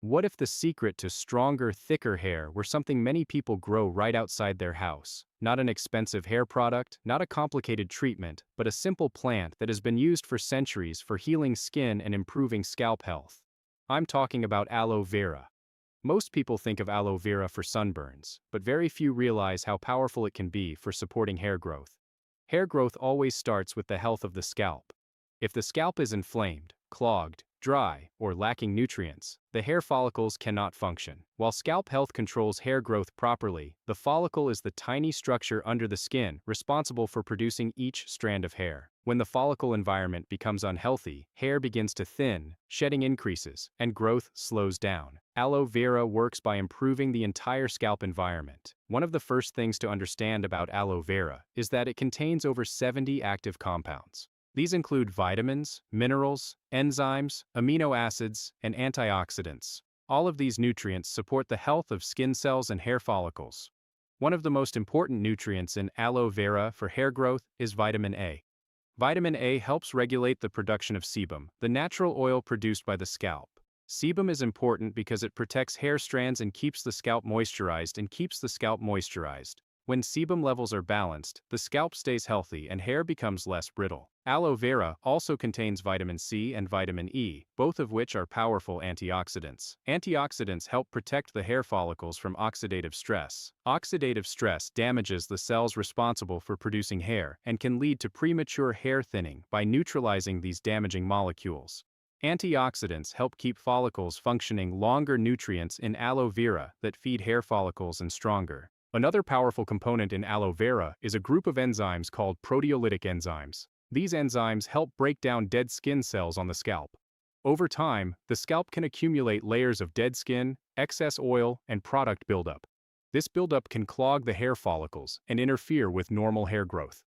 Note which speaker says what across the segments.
Speaker 1: What if the secret to stronger, thicker hair were something many people grow right outside their house? Not an expensive hair product, not a complicated treatment, but a simple plant that has been used for centuries for healing skin and improving scalp health. I'm talking about aloe vera. Most people think of aloe vera for sunburns, but very few realize how powerful it can be for supporting hair growth. Hair growth always starts with the health of the scalp. If the scalp is inflamed, clogged, dry, or lacking nutrients, the hair follicles cannot function. While scalp health controls hair growth properly, the follicle is the tiny structure under the skin responsible for producing each strand of hair. When the follicle environment becomes unhealthy, hair begins to thin, shedding increases, and growth slows down. Aloe vera works by improving the entire scalp environment. One of the first things to understand about aloe vera is that it contains over 70 active compounds. These include vitamins, minerals, enzymes, amino acids, and antioxidants. All of these nutrients support the health of skin cells and hair follicles. One of the most important nutrients in aloe vera for hair growth is vitamin A. Vitamin A helps regulate the production of sebum, the natural oil produced by the scalp. Sebum is important because it protects hair strands and keeps the scalp moisturized. When sebum levels are balanced, the scalp stays healthy and hair becomes less brittle. Aloe vera also contains vitamin C and vitamin E, both of which are powerful antioxidants. Antioxidants help protect the hair follicles from oxidative stress. Oxidative stress damages the cells responsible for producing hair and can lead to premature hair thinning by neutralizing these damaging molecules. Antioxidants help keep follicles functioning longer. Nutrients in aloe vera that feed hair follicles and stronger. Another powerful component in aloe vera is a group of enzymes called proteolytic enzymes. These enzymes help break down dead skin cells on the scalp. Over time, the scalp can accumulate layers of dead skin, excess oil, and product buildup. This buildup can clog the hair follicles and interfere with normal hair growth.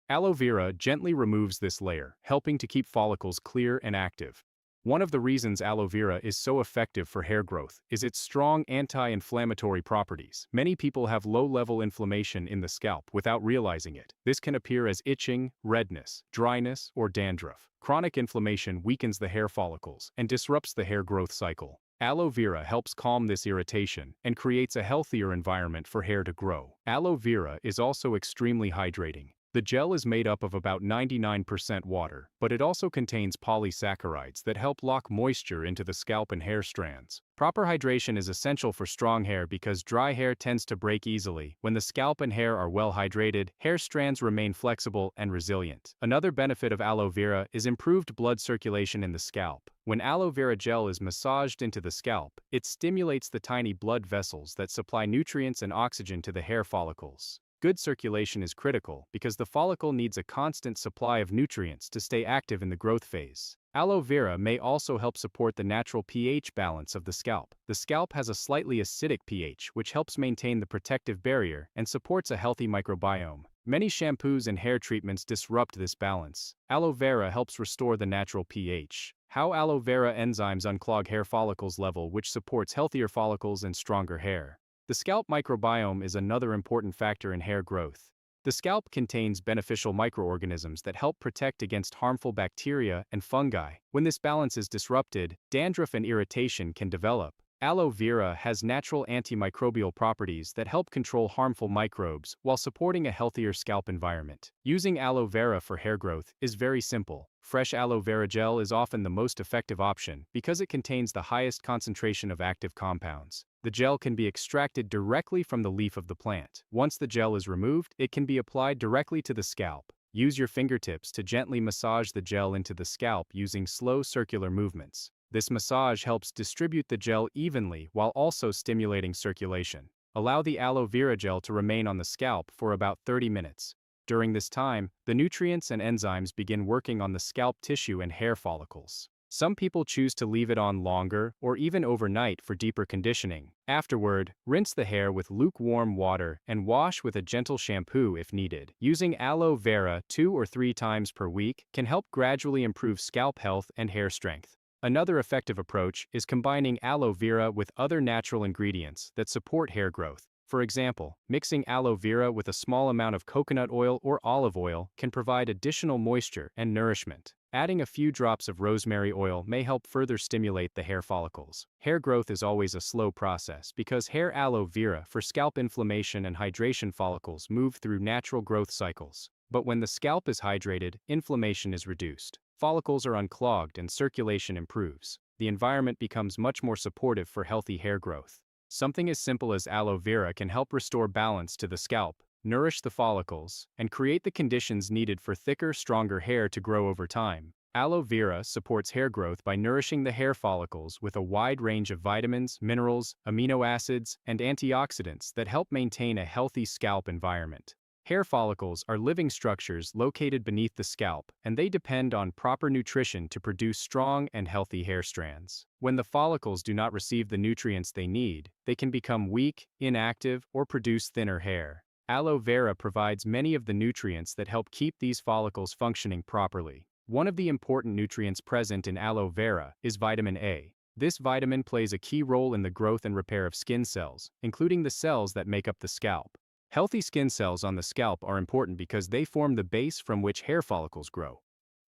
Speaker 1: Aloe vera gently removes this layer, helping to keep follicles clear and active. One of the reasons aloe vera is so effective for hair growth is its strong anti-inflammatory properties. Many people have low-level inflammation in the scalp without realizing it. This can appear as itching, redness, dryness, or dandruff. Chronic inflammation weakens the hair follicles and disrupts the hair growth cycle. Aloe vera helps calm this irritation and creates a healthier environment for hair to grow. Aloe vera is also extremely hydrating. The gel is made up of about 99% water, but it also contains polysaccharides that help lock moisture into the scalp and hair strands. Proper hydration is essential for strong hair because dry hair tends to break easily. When the scalp and hair are well hydrated, hair strands remain flexible and resilient. Another benefit of aloe vera is improved blood circulation in the scalp. When aloe vera gel is massaged into the scalp, it stimulates the tiny blood vessels that supply nutrients and oxygen to the hair follicles. Good circulation is critical because the follicle needs a constant supply of nutrients to stay active in the growth phase. Aloe vera may also help support the natural pH balance of the scalp. The scalp has a slightly acidic pH, which helps maintain the protective barrier and supports a healthy microbiome. Many shampoos and hair treatments disrupt this balance. Aloe vera helps restore the natural pH. How aloe vera enzymes unclog hair follicles level, which supports healthier follicles and stronger hair. The scalp microbiome is another important factor in hair growth. The scalp contains beneficial microorganisms that help protect against harmful bacteria and fungi. When this balance is disrupted, dandruff and irritation can develop. Aloe vera has natural antimicrobial properties that help control harmful microbes while supporting a healthier scalp environment. Using aloe vera for hair growth is very simple. Fresh aloe vera gel is often the most effective option because it contains the highest concentration of active compounds. The gel can be extracted directly from the leaf of the plant. Once the gel is removed, it can be applied directly to the scalp. Use your fingertips to gently massage the gel into the scalp using slow circular movements. This massage helps distribute the gel evenly while also stimulating circulation. Allow the aloe vera gel to remain on the scalp for about 30 minutes. During this time, the nutrients and enzymes begin working on the scalp tissue and hair follicles. Some people choose to leave it on longer or even overnight for deeper conditioning. Afterward, rinse the hair with lukewarm water and wash with a gentle shampoo if needed. Using aloe vera 2 or 3 times per week can help gradually improve scalp health and hair strength. Another effective approach is combining aloe vera with other natural ingredients that support hair growth. For example, mixing aloe vera with a small amount of coconut oil or olive oil can provide additional moisture and nourishment. Adding a few drops of rosemary oil may help further stimulate the hair follicles. Hair growth is always a slow process because hair aloe vera for scalp inflammation and hydration follicles move through natural growth cycles. But when the scalp is hydrated, inflammation is reduced. Follicles are unclogged and circulation improves. The environment becomes much more supportive for healthy hair growth. Something as simple as aloe vera can help restore balance to the scalp, nourish the follicles, and create the conditions needed for thicker, stronger hair to grow over time. Aloe vera supports hair growth by nourishing the hair follicles with a wide range of vitamins, minerals, amino acids, and antioxidants that help maintain a healthy scalp environment. Hair follicles are living structures located beneath the scalp, and they depend on proper nutrition to produce strong and healthy hair strands. When the follicles do not receive the nutrients they need, they can become weak, inactive, or produce thinner hair. Aloe vera provides many of the nutrients that help keep these follicles functioning properly. One of the important nutrients present in aloe vera is vitamin A. This vitamin plays a key role in the growth and repair of skin cells, including the cells that make up the scalp. Healthy skin cells on the scalp are important because they form the base from which hair follicles grow.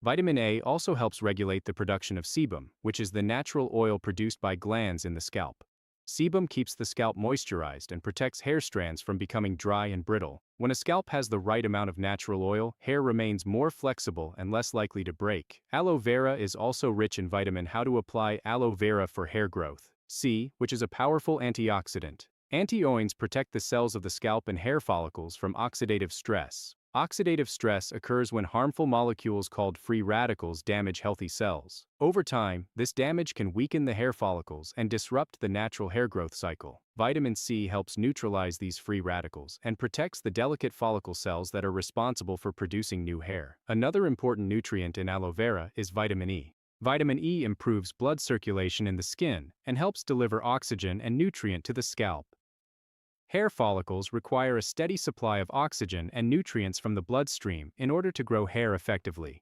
Speaker 1: Vitamin A also helps regulate the production of sebum, which is the natural oil produced by glands in the scalp. Sebum keeps the scalp moisturized and protects hair strands from becoming dry and brittle. When a scalp has the right amount of natural oil, hair remains more flexible and less likely to break. Aloe vera is also rich in vitamin. How to apply aloe vera for hair growth? C, which is a powerful antioxidant. Antioxidants protect the cells of the scalp and hair follicles from oxidative stress. Oxidative stress occurs when harmful molecules called free radicals damage healthy cells. Over time, this damage can weaken the hair follicles and disrupt the natural hair growth cycle. Vitamin C helps neutralize these free radicals and protects the delicate follicle cells that are responsible for producing new hair. Another important nutrient in aloe vera is vitamin E. Vitamin E improves blood circulation in the skin and helps deliver oxygen and nutrient to the scalp. Hair follicles require a steady supply of oxygen and nutrients from the bloodstream in order to grow hair effectively.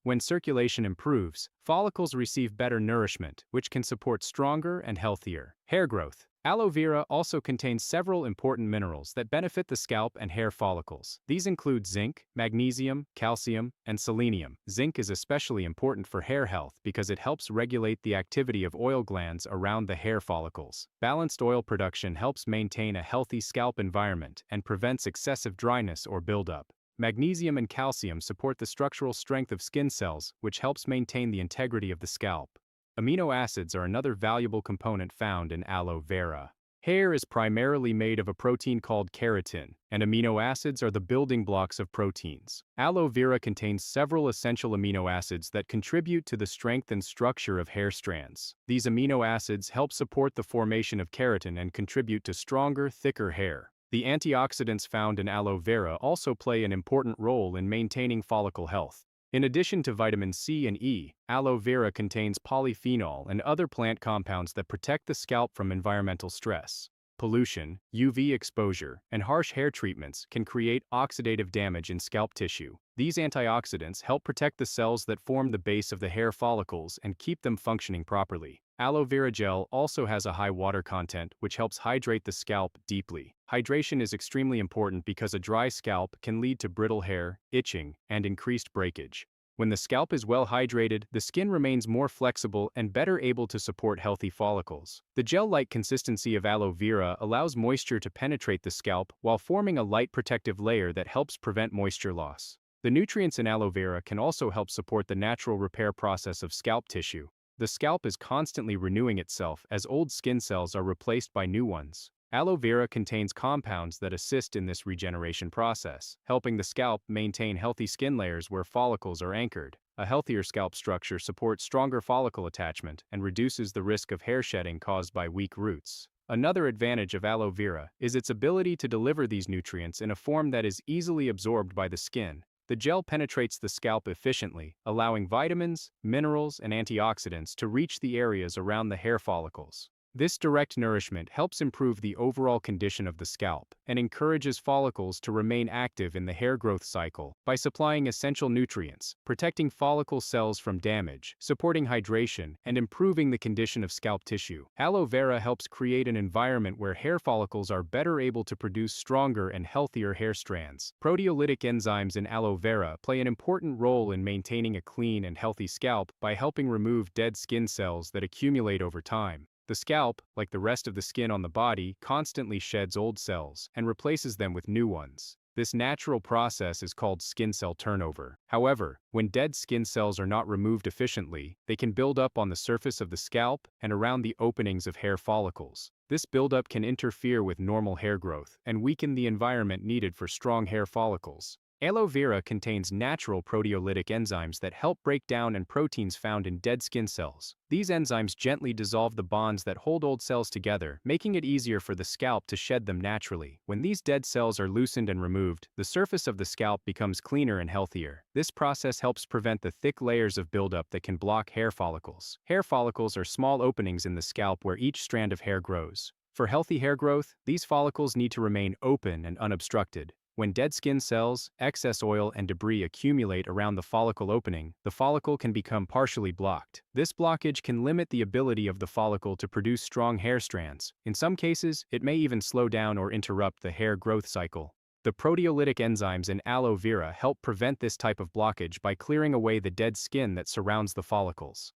Speaker 1: When circulation improves, follicles receive better nourishment, which can support stronger and healthier hair growth. Aloe vera also contains several important minerals that benefit the scalp and hair follicles. These include zinc, magnesium, calcium, and selenium. Zinc is especially important for hair health because it helps regulate the activity of oil glands around the hair follicles. Balanced oil production helps maintain a healthy scalp environment and prevents excessive dryness or buildup. Magnesium and calcium support the structural strength of skin cells, which helps maintain the integrity of the scalp. Amino acids are another valuable component found in aloe vera. Hair is primarily made of a protein called keratin, and amino acids are the building blocks of proteins. Aloe vera contains several essential amino acids that contribute to the strength and structure of hair strands. These amino acids help support the formation of keratin and contribute to stronger, thicker hair. The antioxidants found in aloe vera also play an important role in maintaining follicle health. In addition to vitamin C and E, aloe vera contains polyphenol and other plant compounds that protect the scalp from environmental stress. Pollution, UV exposure, and harsh hair treatments can create oxidative damage in scalp tissue. These antioxidants help protect the cells that form the base of the hair follicles and keep them functioning properly. Aloe vera gel also has a high water content, which helps hydrate the scalp deeply. Hydration is extremely important because a dry scalp can lead to brittle hair, itching, and increased breakage. When the scalp is well hydrated, the skin remains more flexible and better able to support healthy follicles. The gel-like consistency of aloe vera allows moisture to penetrate the scalp while forming a light protective layer that helps prevent moisture loss. The nutrients in aloe vera can also help support the natural repair process of scalp tissue. The scalp is constantly renewing itself as old skin cells are replaced by new ones. Aloe vera contains compounds that assist in this regeneration process, helping the scalp maintain healthy skin layers where follicles are anchored. A healthier scalp structure supports stronger follicle attachment and reduces the risk of hair shedding caused by weak roots. Another advantage of aloe vera is its ability to deliver these nutrients in a form that is easily absorbed by the skin. The gel penetrates the scalp efficiently, allowing vitamins, minerals, and antioxidants to reach the areas around the hair follicles. This direct nourishment helps improve the overall condition of the scalp and encourages follicles to remain active in the hair growth cycle by supplying essential nutrients, protecting follicle cells from damage, supporting hydration, and improving the condition of scalp tissue. Aloe vera helps create an environment where hair follicles are better able to produce stronger and healthier hair strands. Proteolytic enzymes in aloe vera play an important role in maintaining a clean and healthy scalp by helping remove dead skin cells that accumulate over time. The scalp, like the rest of the skin on the body, constantly sheds old cells and replaces them with new ones. This natural process is called skin cell turnover. However, when dead skin cells are not removed efficiently, they can build up on the surface of the scalp and around the openings of hair follicles. This buildup can interfere with normal hair growth and weaken the environment needed for strong hair follicles. Aloe vera contains natural proteolytic enzymes that help break down proteins found in dead skin cells. These enzymes gently dissolve the bonds that hold old cells together, making it easier for the scalp to shed them naturally. When these dead cells are loosened and removed, the surface of the scalp becomes cleaner and healthier. This process helps prevent the thick layers of buildup that can block hair follicles. Hair follicles are small openings in the scalp where each strand of hair grows. For healthy hair growth, these follicles need to remain open and unobstructed. When dead skin cells, excess oil, and debris accumulate around the follicle opening, the follicle can become partially blocked. This blockage can limit the ability of the follicle to produce strong hair strands. In some cases, it may even slow down or interrupt the hair growth cycle. The proteolytic enzymes in aloe vera help prevent this type of blockage by clearing away the dead skin that surrounds the follicles.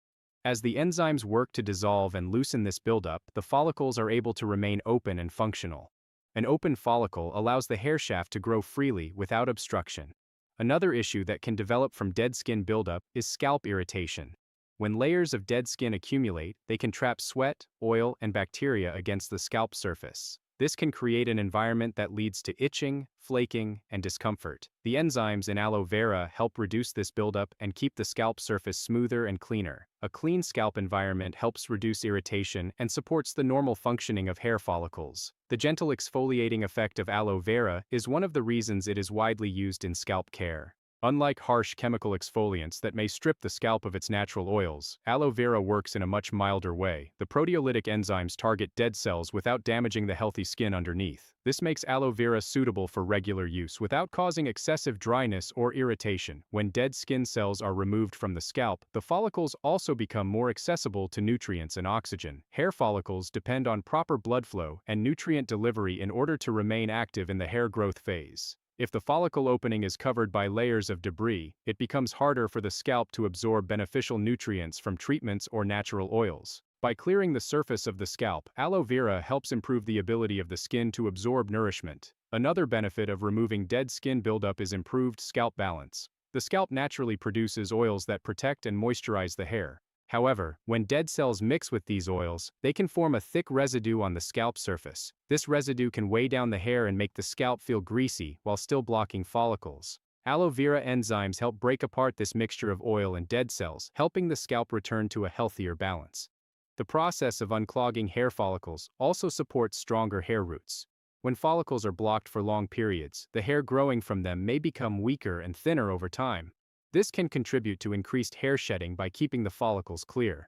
Speaker 1: As the enzymes work to dissolve and loosen this buildup, the follicles are able to remain open and functional. An open follicle allows the hair shaft to grow freely without obstruction. Another issue that can develop from dead skin buildup is scalp irritation. When layers of dead skin accumulate, they can trap sweat, oil, and bacteria against the scalp surface. This can create an environment that leads to itching, flaking, and discomfort. The enzymes in aloe vera help reduce this buildup and keep the scalp surface smoother and cleaner. A clean scalp environment helps reduce irritation and supports the normal functioning of hair follicles. The gentle exfoliating effect of aloe vera is one of the reasons it is widely used in scalp care. Unlike harsh chemical exfoliants that may strip the scalp of its natural oils, aloe vera works in a much milder way. The proteolytic enzymes target dead cells without damaging the healthy skin underneath. This makes aloe vera suitable for regular use without causing excessive dryness or irritation. When dead skin cells are removed from the scalp, the follicles also become more accessible to nutrients and oxygen. Hair follicles depend on proper blood flow and nutrient delivery in order to remain active in the hair growth phase. If the follicle opening is covered by layers of debris, it becomes harder for the scalp to absorb beneficial nutrients from treatments or natural oils. By clearing the surface of the scalp, aloe vera helps improve the ability of the skin to absorb nourishment. Another benefit of removing dead skin buildup is improved scalp balance. The scalp naturally produces oils that protect and moisturize the hair. However, when dead cells mix with these oils, they can form a thick residue on the scalp surface. This residue can weigh down the hair and make the scalp feel greasy while still blocking follicles. Aloe vera enzymes help break apart this mixture of oil and dead cells, helping the scalp return to a healthier balance. The process of unclogging hair follicles also supports stronger hair roots. When follicles are blocked for long periods, the hair growing from them may become weaker and thinner over time. This can contribute to increased hair shedding by keeping the follicles clear.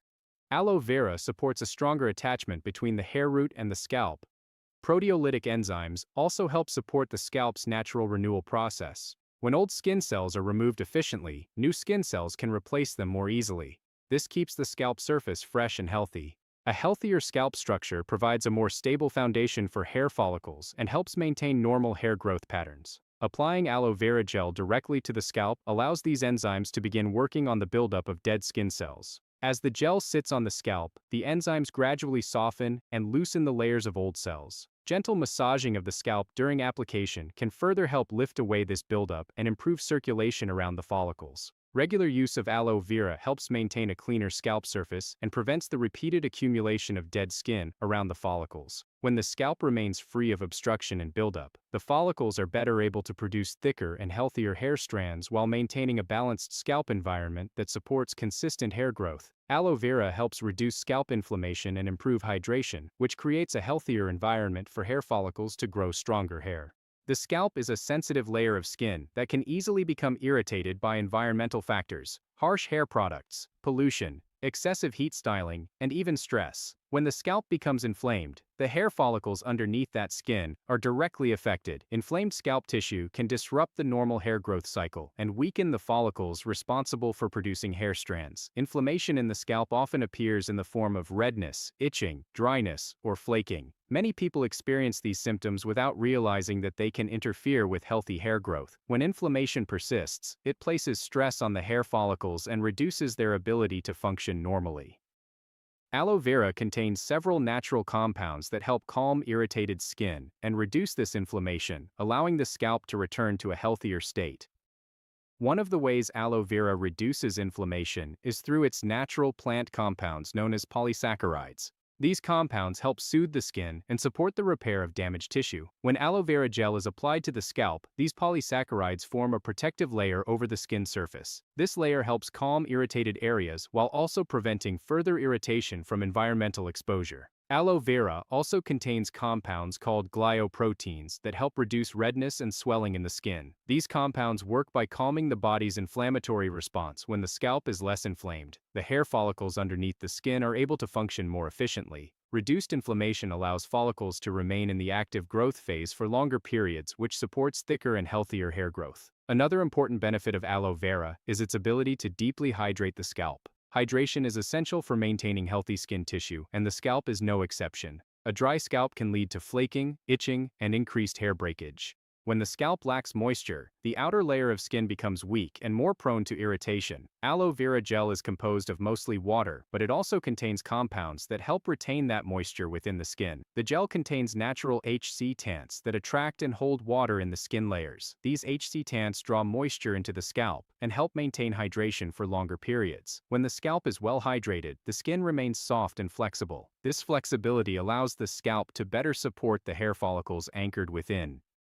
Speaker 1: Aloe vera supports a stronger attachment between the hair root and the scalp. Proteolytic enzymes also help support the scalp's natural renewal process. When old skin cells are removed efficiently, new skin cells can replace them more easily. This keeps the scalp surface fresh and healthy. A healthier scalp structure provides a more stable foundation for hair follicles and helps maintain normal hair growth patterns. Applying aloe vera gel directly to the scalp allows these enzymes to begin working on the buildup of dead skin cells. As the gel sits on the scalp, the enzymes gradually soften and loosen the layers of old cells. Gentle massaging of the scalp during application can further help lift away this buildup and improve circulation around the follicles. Regular use of aloe vera helps maintain a cleaner scalp surface and prevents the repeated accumulation of dead skin around the follicles. When the scalp remains free of obstruction and buildup, the follicles are better able to produce thicker and healthier hair strands while maintaining a balanced scalp environment that supports consistent hair growth. Aloe vera helps reduce scalp inflammation and improve hydration, which creates a healthier environment for hair follicles to grow stronger hair. The scalp is a sensitive layer of skin that can easily become irritated by environmental factors, harsh hair products, pollution, excessive heat styling, and even stress. When the scalp becomes inflamed, the hair follicles underneath that skin are directly affected. Inflamed scalp tissue can disrupt the normal hair growth cycle and weaken the follicles responsible for producing hair strands. Inflammation in the scalp often appears in the form of redness, itching, dryness, or flaking. Many people experience these symptoms without realizing that they can interfere with healthy hair growth. When inflammation persists, it places stress on the hair follicles and reduces their ability to function normally. Aloe vera contains several natural compounds that help calm irritated skin and reduce this inflammation, allowing the scalp to return to a healthier state. One of the ways aloe vera reduces inflammation is through its natural plant compounds known as polysaccharides. These compounds help soothe the skin and support the repair of damaged tissue. When aloe vera gel is applied to the scalp, these polysaccharides form a protective layer over the skin surface. This layer helps calm irritated areas while also preventing further irritation from environmental exposure. Aloe vera also contains compounds called glyoproteins that help reduce redness and swelling in the skin. These compounds work by calming the body's inflammatory response. When the scalp is less inflamed, the hair follicles underneath the skin are able to function more efficiently. Reduced inflammation allows follicles to remain in the active growth phase for longer periods, which supports thicker and healthier hair growth. Another important benefit of aloe vera is its ability to deeply hydrate the scalp. Hydration is essential for maintaining healthy skin tissue, and the scalp is no exception. A dry scalp can lead to flaking, itching, and increased hair breakage. When the scalp lacks moisture, the outer layer of skin becomes weak and more prone to irritation. Aloe vera gel is composed of mostly water, but it also contains compounds that help retain that moisture within the skin. The gel contains natural HC-tants that attract and hold water in the skin layers. These HC-tants draw moisture into the scalp and help maintain hydration for longer periods. When the scalp is well hydrated, the skin remains soft and flexible. This flexibility allows the scalp to better support the hair follicles anchored within.